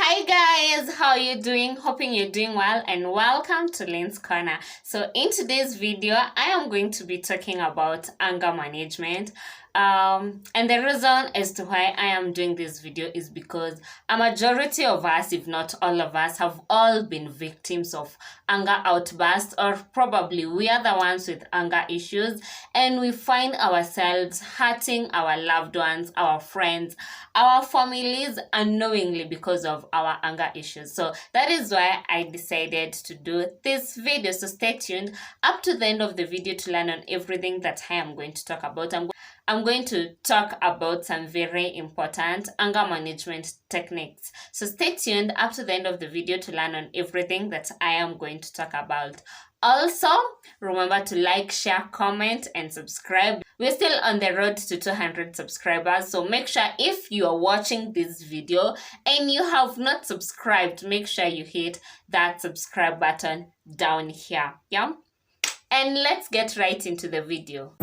Hi guys, how are you doing? Hoping you're doing well and welcome to Lynn's Corner. So in today's video, I am going to be talking about anger management. And the reason as to why I am doing this video is because a majority of us, if not all of us, have all been victims of anger outbursts, or probably we are the ones with anger issues, and we find ourselves hurting our loved ones, our friends, our families unknowingly because of our anger issues. So that is why I decided to do this video. So stay tuned up to the end of the video to learn on everything that I am going to talk about. I'm going to talk about some very important anger management techniques. So stay tuned up to the end of the video to learn on everything that I am going to talk about. Also, remember to like, share, comment, and subscribe. We're still on the road to 200 subscribers, so make sure if you are watching this video and you have not subscribed, make sure you hit that subscribe button down here. Yeah? And let's get right into the video.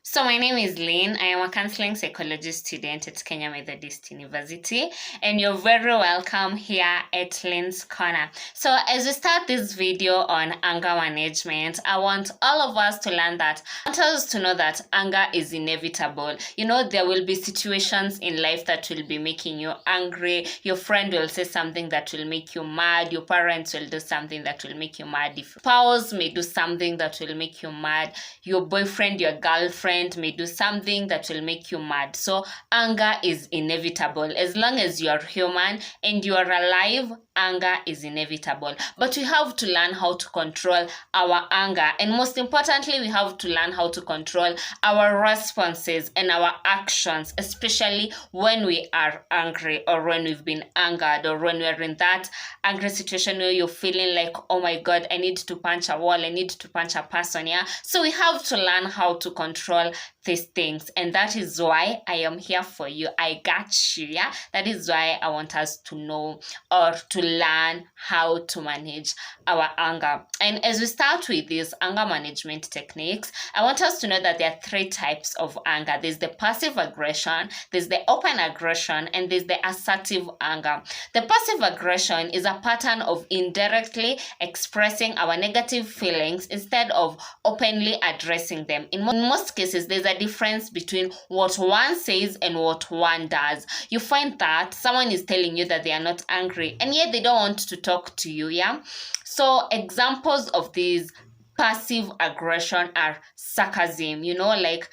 So my name is Lynn. I am a counseling psychology student at Kenya Methodist University, and you're very welcome here at Lynn's Corner. So as we start this video on anger management, I want all of us to learn that, I want us to know that anger is inevitable. You know, there will be situations in life that will be making you angry. Your friend will say something that will make you mad. Your parents will do something that will make you mad. Your spouse may do something that will make you mad. Your boyfriend, your girlfriend may do something that will make you mad. So anger is inevitable. As long as you are human and you are alive, anger is inevitable. But we have to learn how to control our anger, and most importantly, we have to learn how to control our responses and our actions, especially when we are angry, or when we've been angered, or when we're in that angry situation where you're feeling like, oh my god, I need to punch a wall, I need to punch a person. Yeah, so we have to learn how to control these things, and that is why I am here for you. I got you. Yeah, that is why I want us to know, or to learn how to manage our anger. And as we start with these anger management techniques, I want us to know that there are three types of anger. There's the passive aggression, there's the open aggression, and there's the assertive anger. The passive aggression is a pattern of indirectly expressing our negative feelings instead of openly addressing them. In most cases, there's a difference between what one says and what one does. You find that someone is telling you that they are not angry, and yet they don't want to talk to you. Yeah, so examples of these passive aggression are sarcasm. You know, like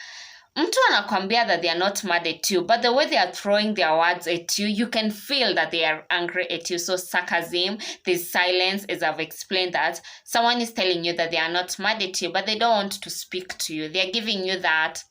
mtu anakwambia that they are not mad at you, but the way they are throwing their words at you, you can feel that they are angry at you. So sarcasm, this silence, as I've explained, that someone is telling you that they are not mad at you, but they don't want to speak to you. They are giving you that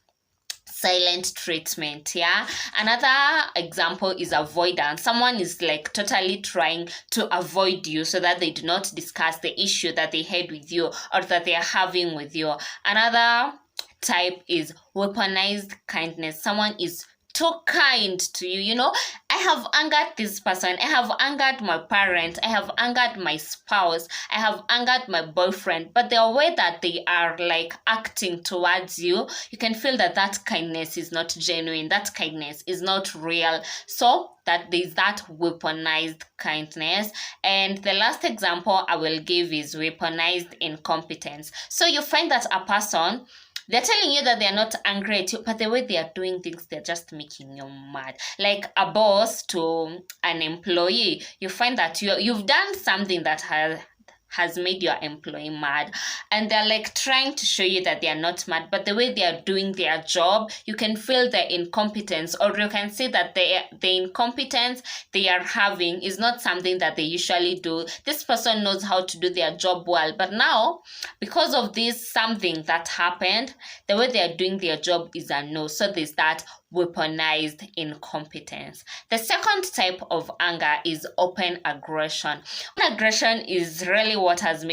silent treatment. Yeah, another example is avoidance. Someone is like totally trying to avoid you so that they do not discuss the issue that they had with you or that they are having with you. Another type is weaponized kindness. Someone is too kind to you. You know, I have angered this person, I have angered my parent, I have angered my spouse, I have angered my boyfriend, but the way that they are like acting towards you, you can feel that that kindness is not genuine, that kindness is not real. So that there's that weaponized kindness. And the last example I will give is weaponized incompetence. So you find that a person, they're telling you that they're not angry at you, but the way they are doing things, they're just making you mad. Like a boss to an employee, you find that you've done something that has made your employee mad, and they're like trying to show you that they are not mad, but the way they are doing their job, you can feel the incompetence, or you can see that the incompetence they are having is not something that they usually do. This person knows how to do their job well, but now because of this something that happened, the way they are doing their job is a no. So there's that weaponized incompetence. The second type of anger is open aggression. Open aggression is really what has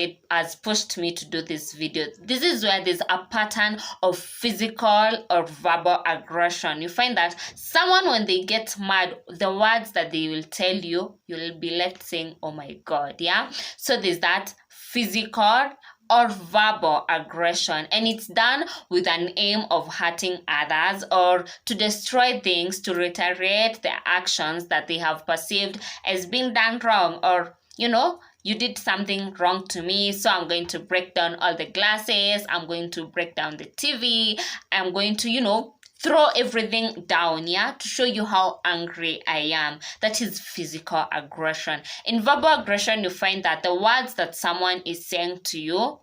pushed me to do this video. This is where there's a pattern of physical or verbal aggression. You find that someone, when they get mad, the words that they will tell you, you'll be left saying, oh my God, yeah? So there's that physical or verbal aggression, and it's done with an aim of hurting others or to destroy things, to reiterate the actions that they have perceived as being done wrong, or you did something wrong to me, so I'm going to break down all the glasses, I'm going to break down the TV, I'm going to throw everything down, to show you how angry I am. That is physical aggression. In verbal aggression, you find that the words that someone is saying to you,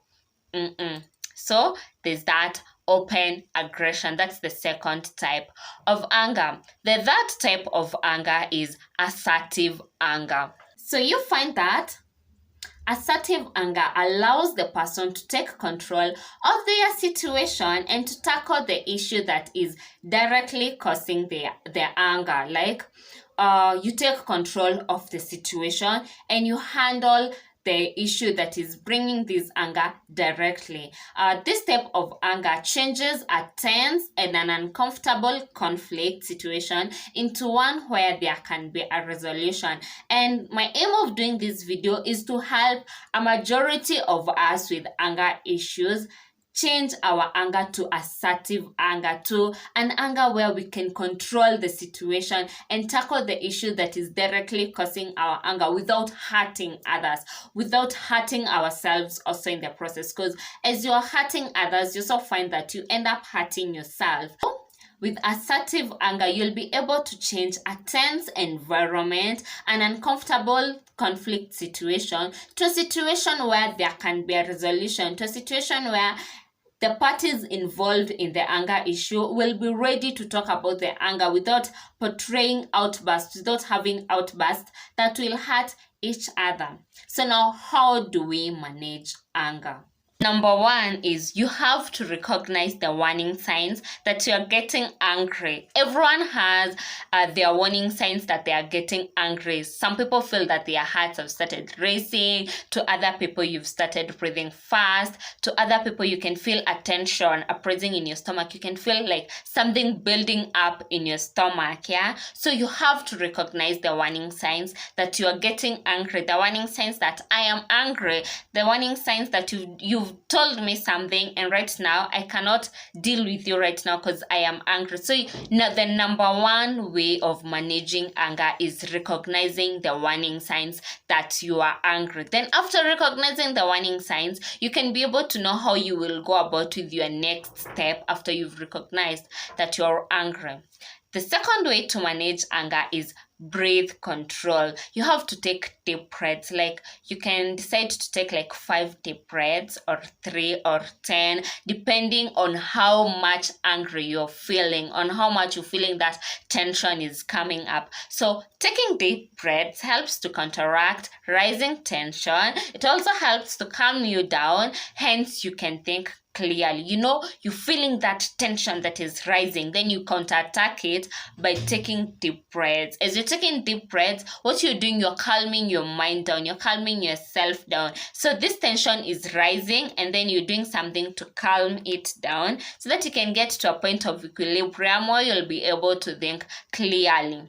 so there's that open aggression. That's the second type of anger. The third type of anger is assertive anger. So you find that assertive anger allows the person to take control of their situation and to tackle the issue that is directly causing their anger. Like you take control of the situation and you handle the issue that is bringing this anger directly. This type of anger changes a tense and an uncomfortable conflict situation into one where there can be a resolution. And my aim of doing this video is to help a majority of us with anger issues change our anger to assertive anger, to an anger where we can control the situation and tackle the issue that is directly causing our anger without hurting others, without hurting ourselves also in the process. Because as you're hurting others, you also find that you end up hurting yourself. With assertive anger, you'll be able to change a tense environment, an uncomfortable conflict situation, to a situation where there can be a resolution, to a situation where the parties involved in the anger issue will be ready to talk about the anger without portraying outbursts, without having outbursts that will hurt each other. So now, how do we manage anger? Number one is you have to recognize the warning signs that you are getting angry. Everyone has their warning signs that they are getting angry. Some people feel that their hearts have started racing. To other people, you've started breathing fast. To other people, you can feel a tension, a pressing in your stomach. You can feel like something building up in your stomach, yeah? So you have to recognize the warning signs that you are getting angry, the warning signs that I am angry, the warning signs that you've told me something and right now I cannot deal with you right now because I am angry. So the number one way of managing anger is recognizing the warning signs that you are angry. Then after recognizing the warning signs, you can be able to know how you will go about with your next step after you've recognized that you're angry. The second way to manage anger is breath control. You have to take deep breaths. Like you can decide to take like 5 deep breaths or 3 or 10, depending on how much angry you're feeling, on how much you're feeling that tension is coming up. So taking deep breaths helps to counteract rising tension. It also helps to calm you down. Hence, you can think clearly. You're feeling that tension that is rising, then you counterattack it by taking deep breaths. As you're taking deep breaths, what you're doing, you're calming your mind down, you're calming yourself down. So this tension is rising and then you're doing something to calm it down so that you can get to a point of equilibrium where you'll be able to think clearly.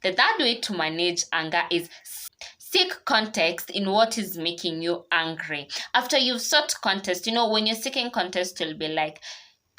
The third way to manage anger is seek context in what is making you angry. After you've sought context, when you're seeking context, you'll be like,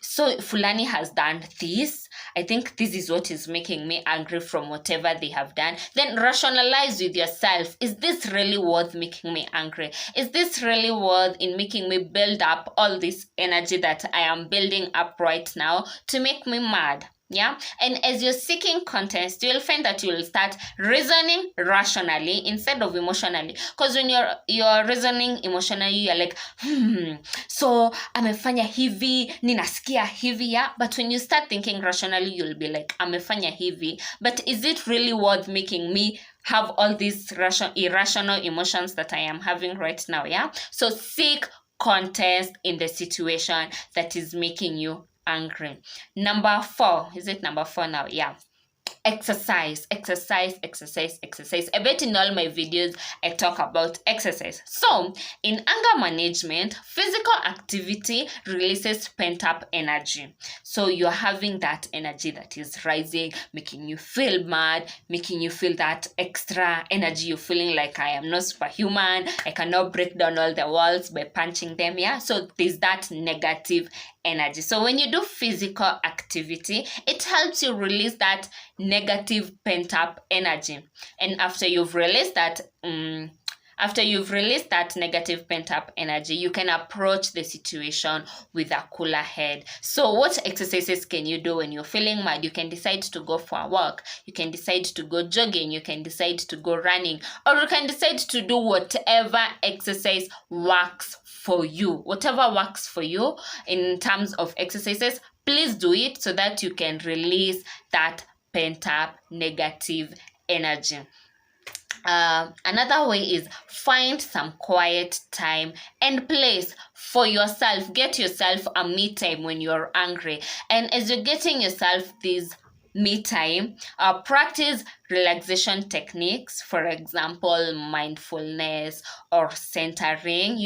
so Fulani has done this. I think this is what is making me angry from whatever they have done. Then rationalize with yourself. Is this really worth making me angry? Is this really worth in making me build up all this energy that I am building up right now to make me mad? Yeah, and as you're seeking context, you'll find that you'll start reasoning rationally instead of emotionally. Because when you're reasoning emotionally, you're like, so amefanya hivi, ninasikia hivi, yeah. But when you start thinking rationally, you'll be like, amefanya hivi, but is it really worth making me have all these irrational emotions that I am having right now? Yeah. So seek context in the situation that is making you angry. Number 4, is it number 4 now? Yeah. Exercise. I bet in all my videos I talk about exercise. So in anger management, physical activity releases pent-up energy. So you're having that energy that is rising, making you feel mad, making you feel that extra energy. You're feeling like I am not superhuman, I cannot break down all the walls by punching them. Yeah, so there's that negative energy. So when you do physical activity, it helps you release that negative pent-up energy. And after you've released that negative pent-up energy, you can approach the situation with a cooler head. So what exercises can you do when you're feeling mad? You can decide to go for a walk, you can decide to go jogging, you can decide to go running, or you can decide to do whatever exercise works for you. Whatever works for you in terms of exercises, please do it so that you can release that pent-up negative energy. Another way is find some quiet time and place for yourself. Get yourself a me time when you're angry, and as you're getting yourself this me time, practice relaxation techniques, for example mindfulness or centering,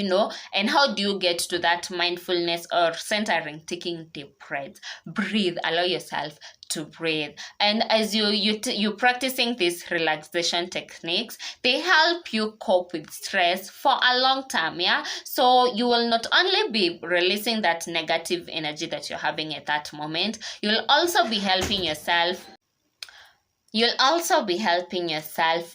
and how do you get to that mindfulness or centering? Taking deep breaths. Breathe, allow yourself to breathe. And as you practicing these relaxation techniques, they help you cope with stress for a long time. Yeah, so you will not only be releasing that negative energy that you're having at that moment, you'll also be helping yourself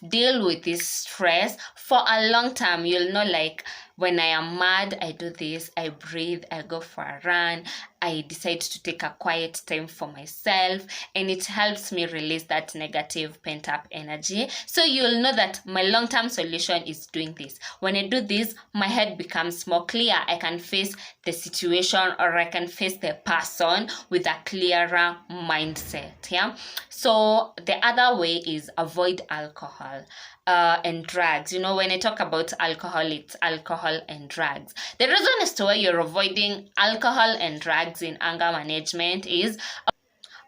deal with this stress for a long time. You'll know, like, when I am mad, I do this, I breathe, I go for a run, I decide to take a quiet time for myself, and it helps me release that negative pent-up energy. So you'll know that my long-term solution is doing this. When I do this, my head becomes more clear. I can face the situation, or I can face the person with a clearer mindset. Yeah. So the other way is avoid alcohol and drugs. When I talk about alcohol, it's alcohol and drugs. The reason as to why you're avoiding alcohol and drugs in anger management is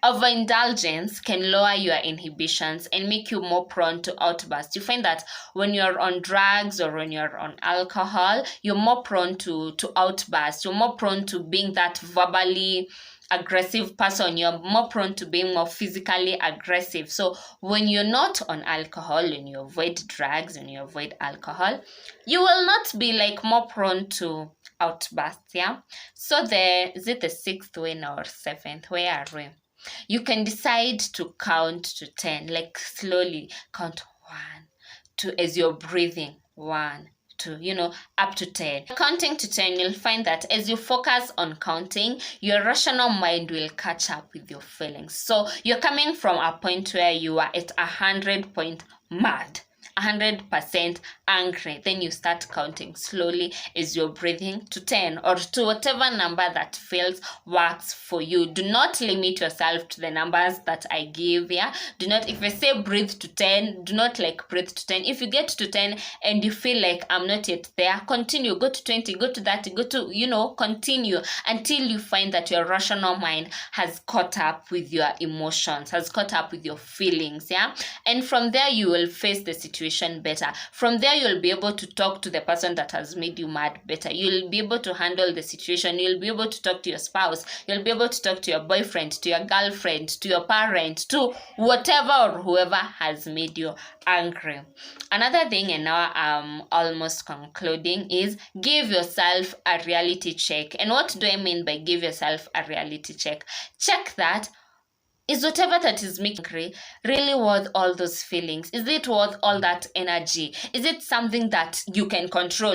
overindulgence can lower your inhibitions and make you more prone to outbursts. You find that when you're on drugs or when you're on alcohol, you're more prone to outbursts. You're more prone to being that verbally aggressive person. You're more prone to being more physically aggressive. So when you're not on alcohol, when you avoid drugs, when you avoid alcohol, you will not be like more prone to outbursts. Yeah. So is it the 6th way now or 7th? Where are we? You can decide to count to 10, like slowly count 1, 2 as you're breathing. 1, 2, up to 10. Counting to 10, you'll find that as you focus on counting, your rational mind will catch up with your feelings. So you're coming from a point where you are at 100% mad, 100% angry. Then you start counting slowly as you're breathing to 10 or to whatever number that feels works for you. Do not limit yourself to the numbers that I give. Yeah, do not, if I say breathe to 10, do not breathe to 10. If you get to 10 and you feel like I'm not yet there, continue. Go to 20, go to 30, go to continue until you find that your rational mind has caught up with your emotions, has caught up with your feelings. Yeah, and from there you will face the situation better. From there you'll be able to talk to the person that has made you mad better. You'll be able to handle the situation. You'll be able to talk to your spouse. You'll be able to talk to your boyfriend, to your girlfriend, to your parent, to whatever or whoever has made you angry. Another thing, and now I'm almost concluding, is give yourself a reality check. And what do I mean by give yourself a reality check? Check that, is whatever that is making you angry really worth all those feelings? Is it worth all that energy? Is it something that you can control?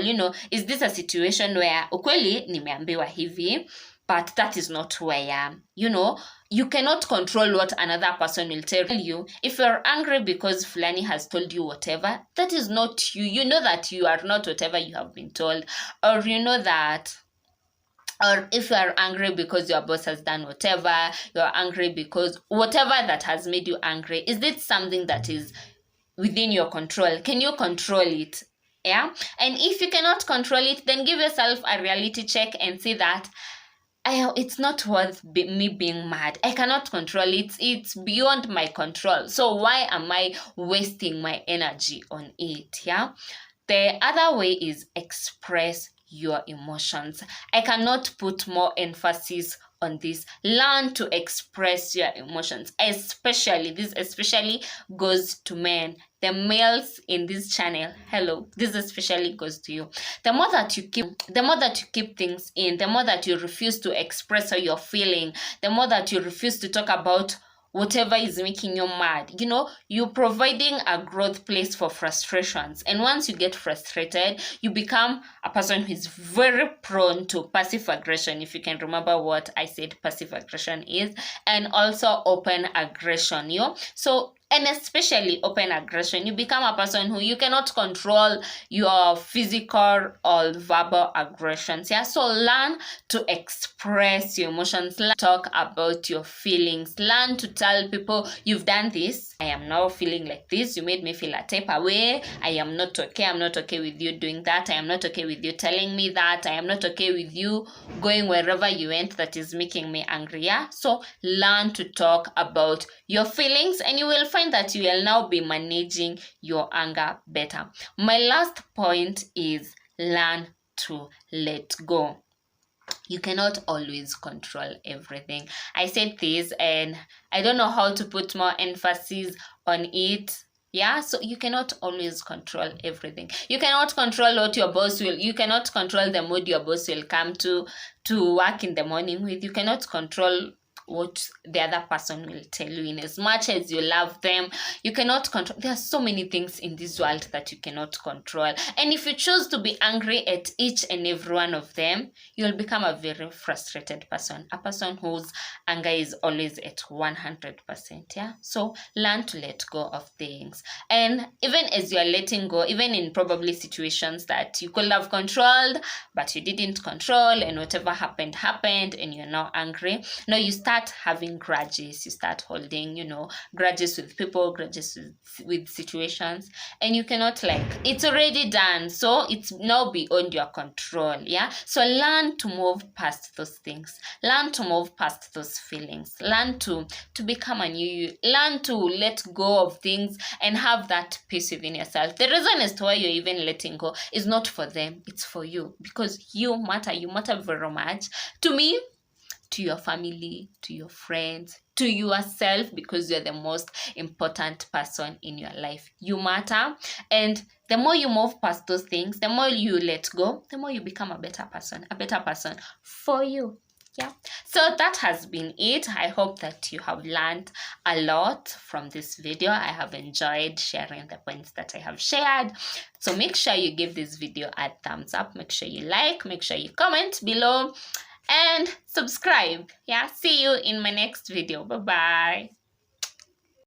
Is this a situation where ukweli nimeambiwa hivi, but that is not who I am? You cannot control what another person will tell you. If you're angry because Fulani has told you whatever, that is not you. You know that you are not whatever you have been told, or or if you are angry because your boss has done whatever, you're angry because whatever that has made you angry, is it something that is within your control? Can you control it? Yeah. And if you cannot control it, then give yourself a reality check and see that it's not worth me being mad. I cannot control it. It's beyond my control. So why am I wasting my energy on it? Yeah. The other way is express your emotions. I cannot put more emphasis on this. Learn to express your emotions. Especially goes to men. The males in this channel, hello, this especially goes to you. The more that you keep things in, the more that you refuse to express how you're feeling, the more that you refuse to talk about whatever is making you mad, you're providing a growth place for frustrations. And once you get frustrated, you become a person who is very prone to passive aggression, if you can remember what I said passive aggression is, and also open aggression. And especially open aggression, you become a person who you cannot control your physical or verbal aggressions. Yeah, so learn to express your emotions, learn to talk about your feelings, learn to tell people you've done this. I am now feeling like this. You made me feel a type of way. I am not okay. I'm not okay with you doing that. I am not okay with you telling me that. I am not okay with you going wherever you went that is making me angry. Yeah, so learn to talk about your feelings, and you will find that you will now be managing your anger better. My last point is learn to let go. You cannot always control everything. I said this and I don't know how to put more emphasis on it. Yeah, so you cannot always control everything. You cannot control what your boss will, you cannot control the mood your boss will come to work in the morning with. You cannot control what the other person will tell you. In as much as you love them, you cannot control. There are so many things in this world that you cannot control, and if you choose to be angry at each and every one of them, you'll become a very frustrated person, a person whose anger is always at 100%. Yeah, so learn to let go of things. And even as you're letting go, even in probably situations that you could have controlled but you didn't control, and whatever happened and you're now angry, now you start having grudges. You start holding grudges with people, grudges with situations, and you cannot, it's already done, so it's now beyond your control. Yeah, so learn to move past those things, learn to move past those feelings, learn to become a new you, learn to let go of things and have that peace within yourself. The reason as to why you're even letting go is not for them, it's for you, because you matter very much to me, to your family, to your friends, to yourself, because you're the most important person in your life. You matter. And the more you move past those things, the more you let go, the more you become a better person for you. Yeah, so that has been it. I hope that you have learned a lot from this video. I have enjoyed sharing the points that I have shared. So make sure you give this video a thumbs up, make sure you like, make sure you comment below, and subscribe. Yeah, see you in my next video. Bye bye.